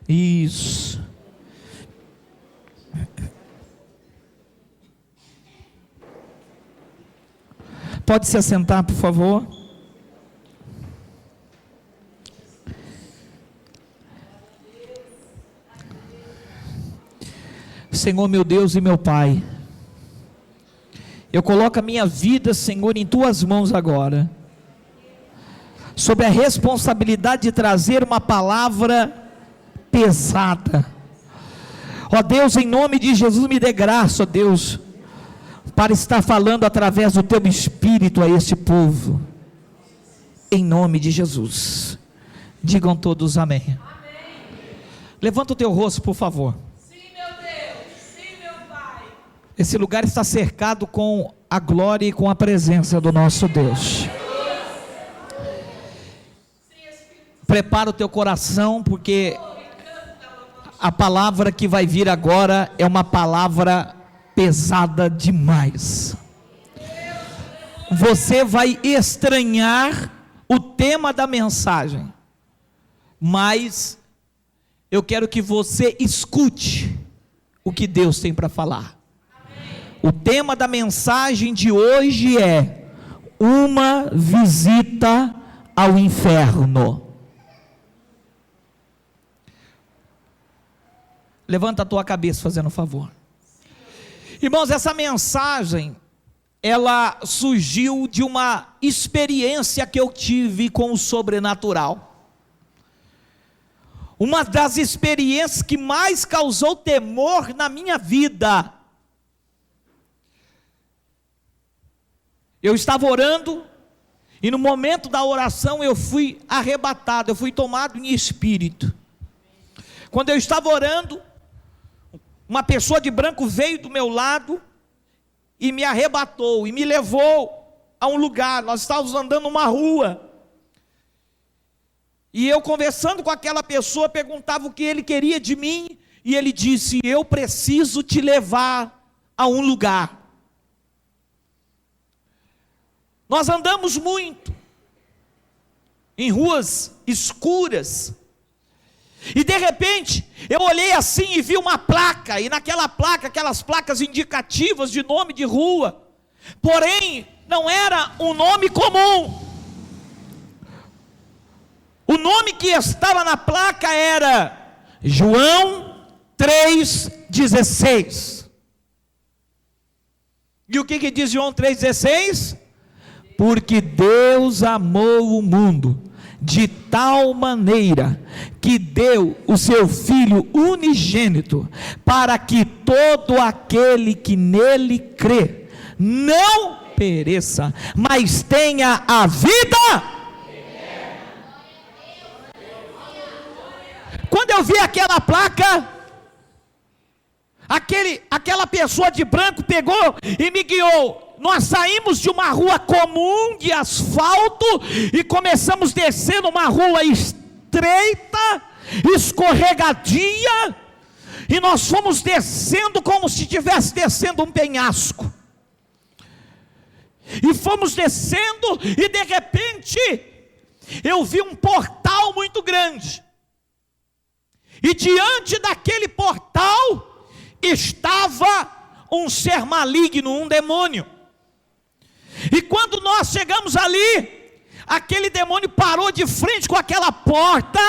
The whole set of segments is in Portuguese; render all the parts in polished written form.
Isso. Pode se assentar, por favor. Senhor, meu Deus e meu Pai, eu coloco a minha vida, Senhor, em Tuas mãos agora, sob a responsabilidade de trazer uma palavra pesada. Ó Deus, em nome de Jesus, me dê graça, ó Deus, para estar falando através do Teu Espírito a este povo, em nome de Jesus. Digam todos amém. Amém. Levanta o teu rosto, por favor. Esse lugar está cercado com a glória e com a presença do nosso Deus. Prepara o teu coração, porque a palavra que vai vir agora é uma palavra pesada demais. Você vai estranhar o tema da mensagem, mas eu quero que você escute o que Deus tem para falar. O tema da mensagem de hoje é uma visita ao inferno. Levanta a tua cabeça, fazendo um favor. Irmãos, essa mensagem, ela surgiu de uma experiência que eu tive com o sobrenatural. Uma das experiências que mais causou temor na minha vida. Eu estava orando, e no momento da oração eu fui arrebatado, eu fui tomado em espírito. Quando eu estava orando, uma pessoa de branco veio do meu lado, e me arrebatou, e me levou a um lugar. Nós estávamos andando numa rua, e eu conversando com aquela pessoa, perguntava o que ele queria de mim, e ele disse: eu preciso te levar a um lugar. Nós andamos muito em ruas escuras, e de repente eu olhei assim e vi uma placa, e naquela placa, aquelas placas indicativas de nome de rua, porém não era um nome comum. O nome que estava na placa era João 3,16. E o que diz João 3,16? Porque Deus amou o mundo de tal maneira que deu o seu Filho unigênito, para que todo aquele que nele crê não pereça, mas tenha a vida. Quando eu vi aquela placa, aquela pessoa de branco pegou e me guiou. Nós saímos de uma rua comum de asfalto e começamos descendo uma rua estreita, escorregadia, e nós fomos descendo como se estivesse descendo um penhasco. E fomos descendo, e de repente eu vi um portal muito grande, e diante daquele portal estava um ser maligno, um demônio. E quando nós chegamos ali, aquele demônio parou de frente com aquela porta,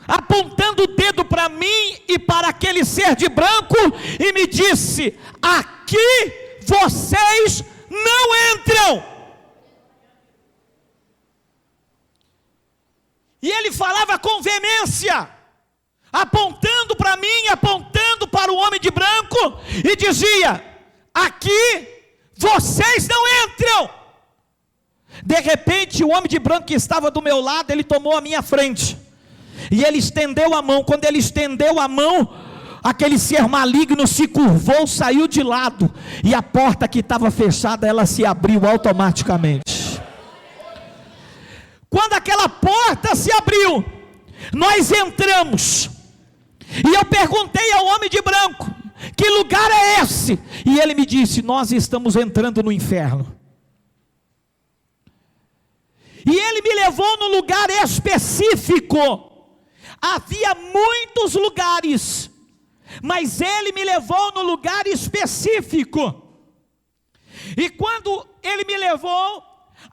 apontando o dedo para mim e para aquele ser de branco, e me disse: aqui vocês não entram. E ele falava com veemência, apontando para mim, apontando para o homem de branco, e dizia: aqui vocês não entram. De repente o homem de branco que estava do meu lado, ele tomou a minha frente, e ele estendeu a mão. Quando ele estendeu a mão, aquele ser maligno se curvou, saiu de lado, e a porta que estava fechada, ela se abriu automaticamente. Quando aquela porta se abriu, nós entramos, e eu perguntei ao homem de branco: que lugar é esse? E ele me disse: nós estamos entrando no inferno. E ele me levou num lugar específico. Havia muitos vários lugares, mas Ele me levou no lugar específico. E quando Ele me levou,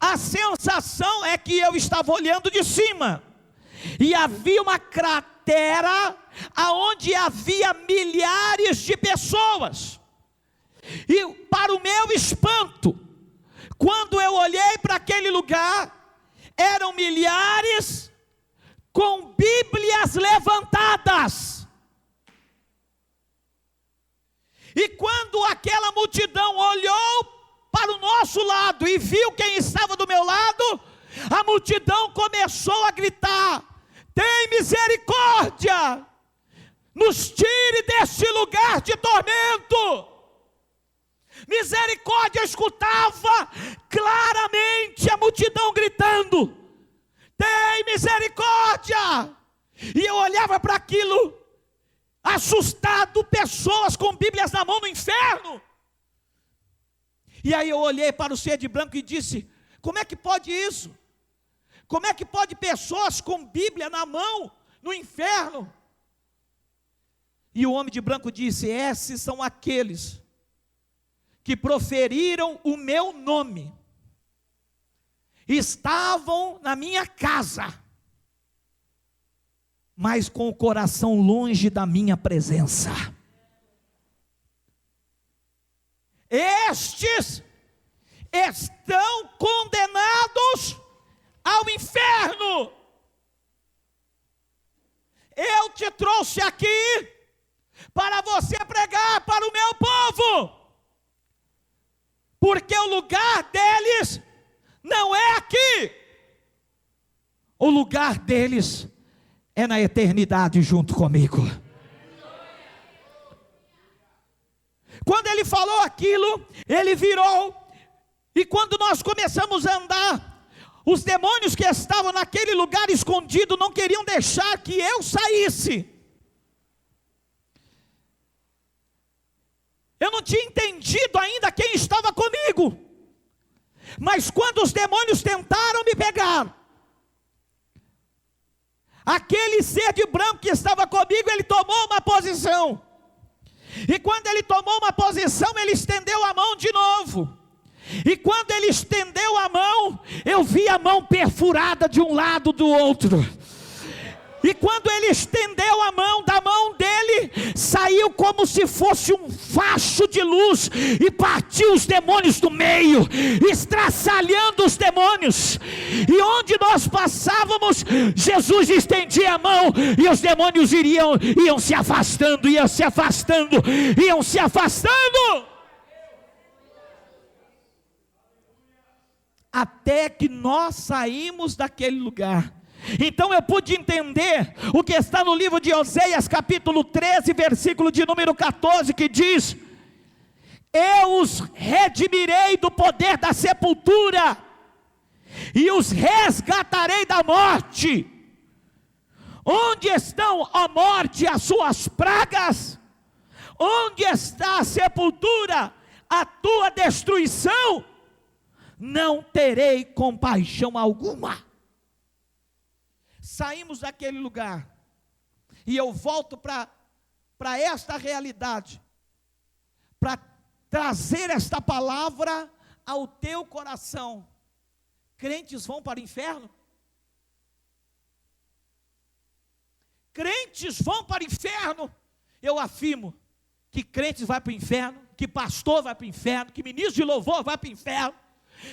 a sensação é que eu estava olhando de cima, e havia uma cratera, aonde havia milhares de pessoas. E para o meu espanto, quando eu olhei para aquele lugar, eram milhares com Bíblias levantadas. E quando aquela multidão olhou para o nosso lado e viu quem estava do meu lado, a multidão começou a gritar: tem misericórdia, nos tire deste lugar de tormento. Misericórdia, eu escutava claramente a multidão gritando: tem misericórdia. E eu olhava para aquilo, assustado, pessoas com Bíblias na mão no inferno. E aí eu olhei para o ser de branco e disse: como é que pode isso? Como é que pode pessoas com Bíblia na mão no inferno? E o homem de branco disse: esses são aqueles que proferiram o meu nome, estavam na minha casa, mas com o coração longe da minha presença. Estes estão condenados ao inferno. Eu te trouxe aqui para você pregar para o meu povo, porque o lugar deles não é aqui, o lugar deles é na eternidade junto comigo. Quando ele falou aquilo, ele virou, e quando nós começamos a andar, os demônios que estavam naquele lugar escondido não queriam deixar que eu saísse. Eu não tinha entendido ainda quem estava comigo, mas quando os demônios tentaram me pegar, aquele ser de branco que estava comigo, ele tomou uma posição, e quando ele tomou uma posição, ele estendeu a mão de novo, e quando ele estendeu a mão, eu vi a mão perfurada de um lado do outro. E quando ele estendeu a mão, da mão dele saiu como se fosse um facho de luz, e partiu os demônios do meio, estraçalhando os demônios. E onde nós passávamos, Jesus estendia a mão, e os demônios iam se afastando, iam se afastando, iam se afastando, até que nós saímos daquele lugar. Então eu pude entender o que está no livro de Oséias capítulo 13, versículo de número 14, que diz: eu os redimirei do poder da sepultura, e os resgatarei da morte. Onde estão, ó morte, as suas pragas? Onde está a sepultura, a tua destruição? Não terei compaixão alguma. Saímos daquele lugar, e eu volto para esta realidade, para trazer esta palavra ao teu coração. Crentes vão para o inferno? Crentes vão para o inferno? Eu afirmo que crentes vão para o inferno, que pastor vai para o inferno, que ministro de louvor vai para o inferno,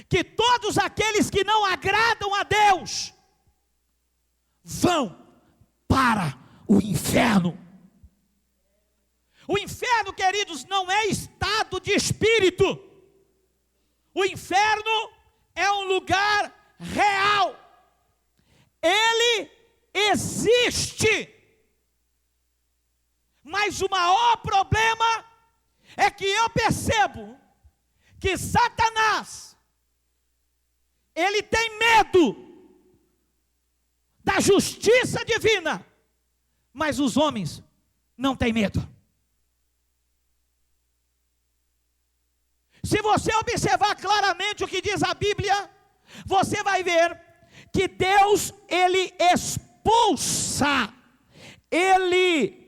que todos aqueles que não agradam a Deus vão para o inferno. O inferno, queridos, não é estado de espírito. O inferno é um lugar real. Ele existe. Mas o maior problema é que eu percebo que Satanás, ele tem medo da justiça divina, mas os homens não têm medo. Se você observar claramente o que diz a Bíblia, você vai ver que Deus, ele expulsa, ele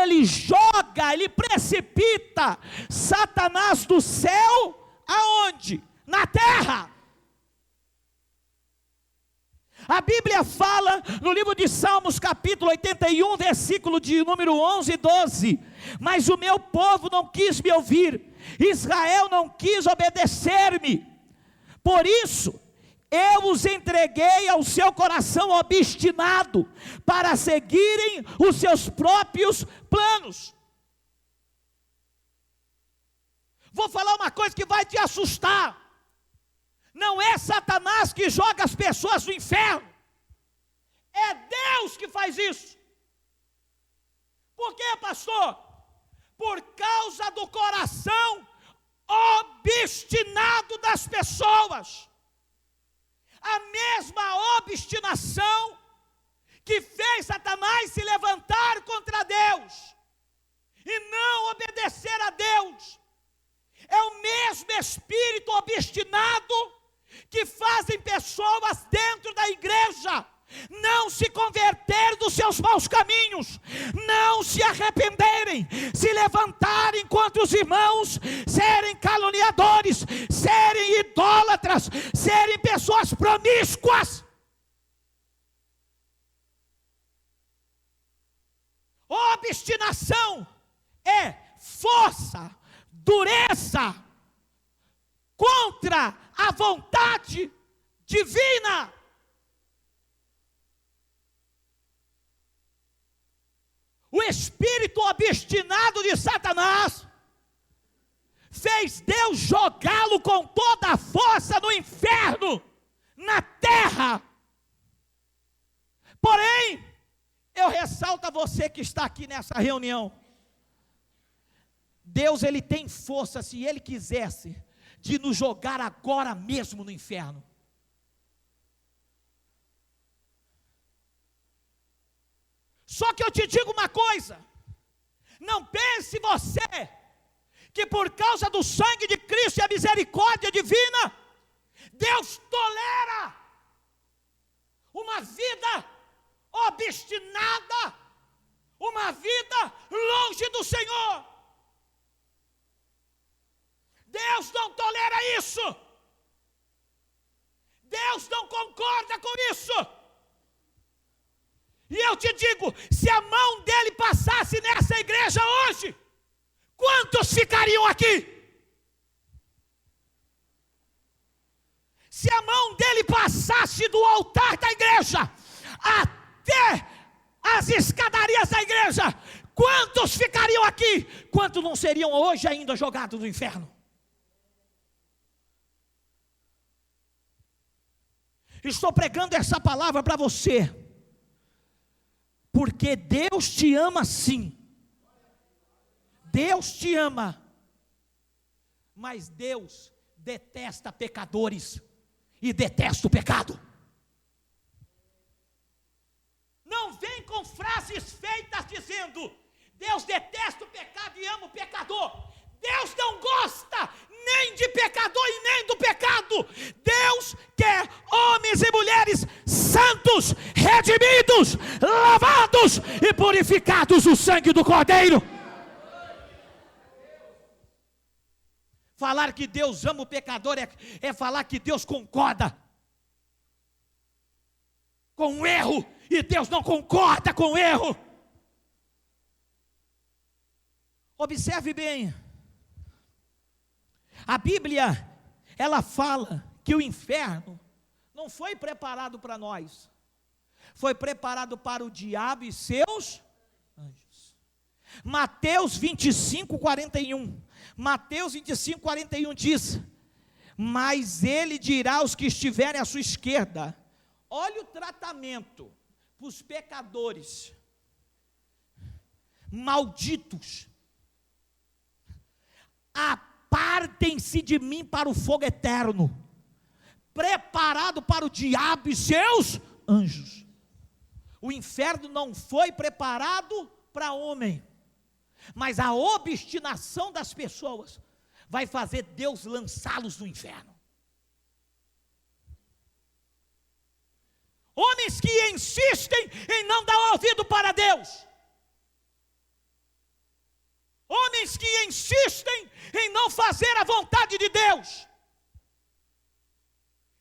ele precipita Satanás do céu, aonde? Na terra. A Bíblia fala no livro de Salmos, capítulo 81, versículo de número 11 e 12: mas o meu povo não quis me ouvir, Israel não quis obedecer-me, por isso eu os entreguei ao seu coração obstinado, para seguirem os seus próprios planos. Vou falar uma coisa que vai te assustar. Não é Satanás que joga as pessoas no inferno, é Deus que faz isso. Por quê, pastor? Por causa do coração obstinado das pessoas. A mesma obstinação que fez Satanás se levantar contra Deus e não obedecer a Deus, é o mesmo espírito obstinado que fazem pessoas dentro da igreja não se converter dos seus maus caminhos, não se arrependerem, se levantarem contra os irmãos, serem caluniadores, serem idólatras, serem pessoas promíscuas. Obstinação é força, dureza contra a vontade divina. O espírito obstinado de Satanás fez Deus jogá-lo com toda a força no inferno, na terra. Porém, eu ressalto a você que está aqui nessa reunião, Deus, ele tem força, se ele quisesse, de nos jogar agora mesmo no inferno. Só que eu te digo uma coisa, não pense você, que por causa do sangue de Cristo e a misericórdia divina, Deus tolera uma vida obstinada, uma vida longe do Senhor. Deus não tolera isso, Deus não concorda com isso. E eu te digo, se a mão dele passasse nessa igreja hoje, quantos ficariam aqui? Se a mão dele passasse do altar da igreja até as escadarias da igreja, quantos ficariam aqui? Quantos não seriam hoje ainda jogados no inferno? Estou pregando essa palavra para você, porque Deus te ama sim, Deus te ama, mas Deus detesta pecadores e detesta o pecado. Não vem com frases feitas dizendo, Deus detesta o pecado e ama o pecador. Deus não gosta nem de pecador e nem do pecado. Deus quer homens e mulheres santos, redimidos, lavados e purificados no sangue do Cordeiro. Falar que Deus ama o pecador é falar que Deus concorda com o erro, e Deus não concorda com o erro. Observe bem, a Bíblia, ela fala que o inferno não foi preparado para nós, foi preparado para o diabo e seus anjos. Mateus 25, 41. Mateus 25, 41 diz: mas ele dirá aos que estiverem à sua esquerda, olha o tratamento para os pecadores, malditos, apartem-se de mim para o fogo eterno, preparado para o diabo e seus anjos. O inferno não foi preparado para homem, mas a obstinação das pessoas vai fazer Deus lançá-los no inferno. Homens que insistem em não dar ouvido para Deus, insistem em não fazer a vontade de Deus.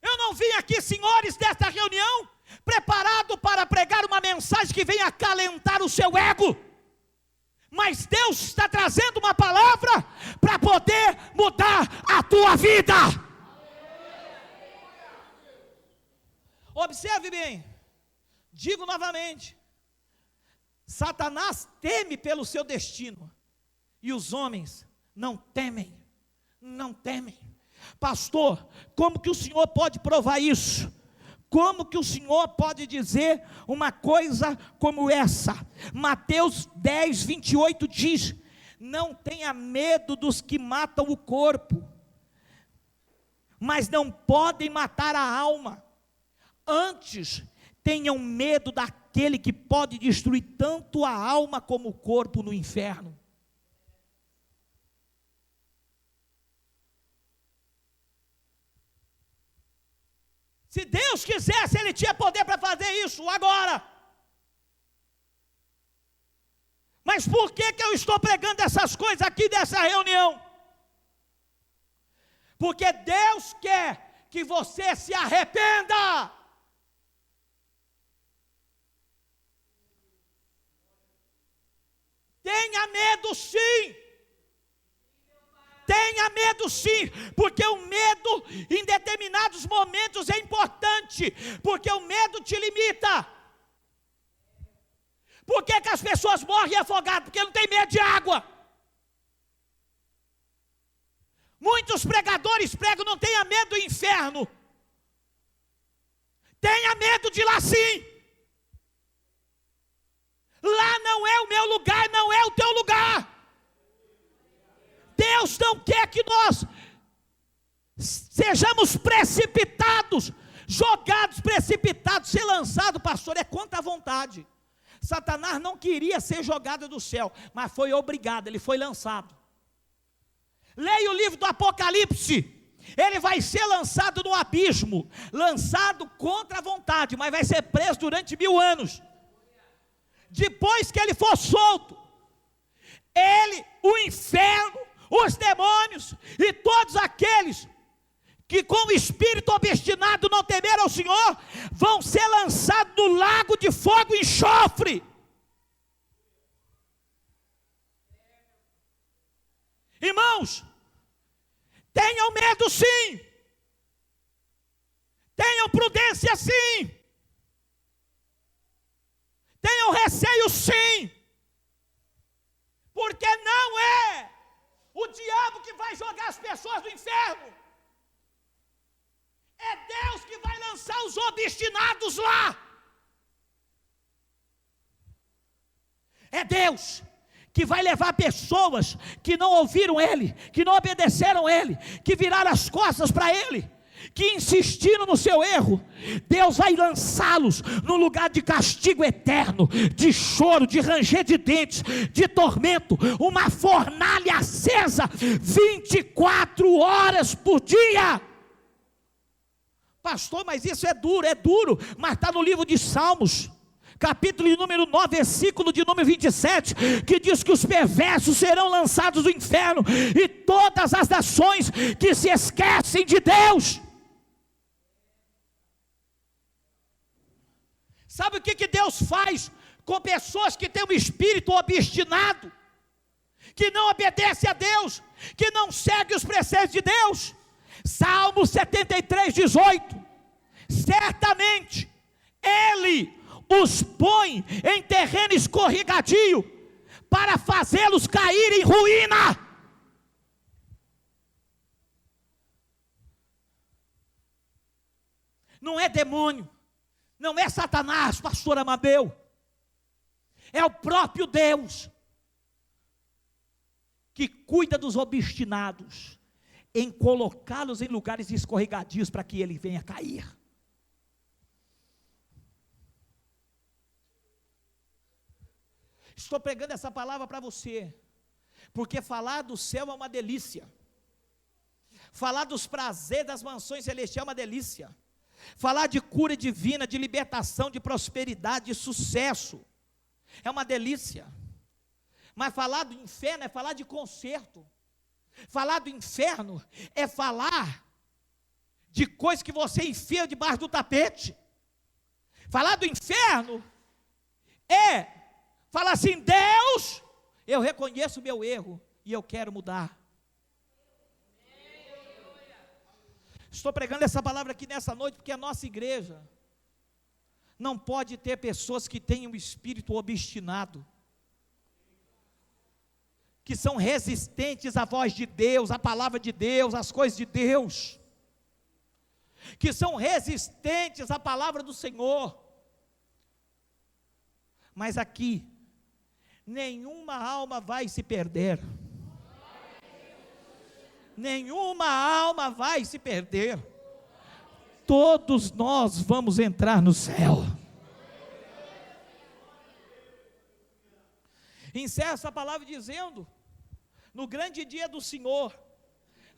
Eu não vim aqui, senhores, desta reunião, preparado para pregar uma mensagem que venha acalentar o seu ego. Mas Deus está trazendo uma palavra para poder mudar a tua vida. Observe bem, digo novamente, Satanás teme pelo seu destino, e os homens não temem. Pastor, como que o senhor pode provar isso? Como que o senhor pode dizer uma coisa como essa? Mateus 10, 28 diz: não tenha medo dos que matam o corpo, mas não podem matar a alma. Antes, tenham medo daquele que pode destruir tanto a alma como o corpo no inferno. Se Deus quisesse, Ele tinha poder para fazer isso agora. Mas por que eu estou pregando essas coisas aqui dessa reunião? Porque Deus quer que você se arrependa. Tenha medo sim. Tenha medo sim, porque o medo em determinados momentos é importante, porque o medo te limita. Por que as pessoas morrem afogadas? Porque não tem medo de água. Muitos pregadores pregam: não tenha medo do inferno. Tenha medo de lá sim. Lá não é o meu lugar, não é o teu lugar. Deus não quer que nós sejamos precipitados, jogados, precipitados, ser lançado, pastor, é contra a vontade. Satanás não queria ser jogado do céu, mas foi obrigado, ele foi lançado. Leia o livro do Apocalipse, ele vai ser lançado no abismo, lançado contra a vontade, mas vai ser preso durante 1000 anos. Depois que ele for solto, o inferno, os demônios e todos aqueles que com o espírito obstinado não temeram ao Senhor, vão ser lançados no lago de fogo e enxofre. Irmãos, tenham medo sim, tenham prudência sim, tenham receio sim, porque não é o diabo que vai jogar as pessoas no inferno, é Deus que vai lançar os obstinados lá. É Deus que vai levar pessoas que não ouviram Ele, que não obedeceram Ele, que viraram as costas para Ele, que insistiram no seu erro. Deus vai lançá-los num lugar de castigo eterno, de choro, de ranger de dentes, de tormento, uma fornalha acesa 24 horas por dia. Pastor, mas isso é duro, mas está no livro de Salmos, capítulo de número 9, versículo de número 27, que diz que os perversos serão lançados no inferno, e todas as nações que se esquecem de Deus. Sabe o que Deus faz com pessoas que têm um espírito obstinado, que não obedece a Deus, que não segue os preceitos de Deus? Salmo 73, 18, certamente Ele os põe em terreno escorregadio, para fazê-los cair em ruína. Não é demônio, não é Satanás, pastor Amadeu, é o próprio Deus, que cuida dos obstinados, em colocá-los em lugares escorregadios, para que ele venha cair. Estou pregando essa palavra para você, porque falar do céu é uma delícia, falar dos prazeres das mansões celestiais é uma delícia, falar de cura divina, de libertação, de prosperidade, de sucesso, é uma delícia. Mas falar do inferno é falar de conserto. Falar do inferno é falar de coisas que você enfia debaixo do tapete. Falar do inferno é falar assim: Deus, eu reconheço o meu erro e eu quero mudar. Estou pregando essa palavra aqui nessa noite porque a nossa igreja não pode ter pessoas que tenham um espírito obstinado, que são resistentes à voz de Deus, à palavra de Deus, às coisas de Deus, que são resistentes à palavra do Senhor. Mas aqui, nenhuma alma vai se perder. Nenhuma alma vai se perder. Todos nós vamos entrar no céu. Encerro essa palavra dizendo: no grande dia do Senhor,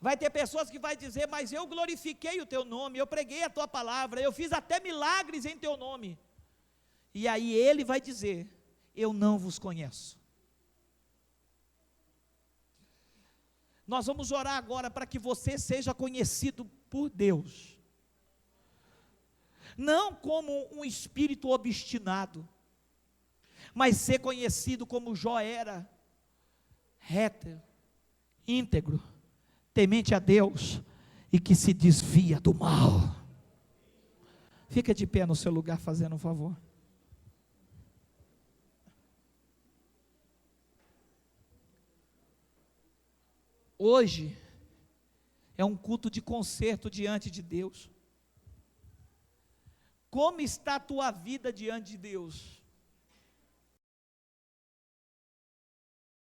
vai ter pessoas que vai dizer: mas eu glorifiquei o teu nome, eu preguei a tua palavra, eu fiz até milagres em teu nome. E aí ele vai dizer: eu não vos conheço. Nós vamos orar agora para que você seja conhecido por Deus, não como um espírito obstinado, mas ser conhecido como Jó era: reto, íntegro, temente a Deus e que se desvia do mal. Fica de pé no seu lugar, fazendo um favor. Hoje é um culto de conserto diante de Deus. Como está a tua vida diante de Deus?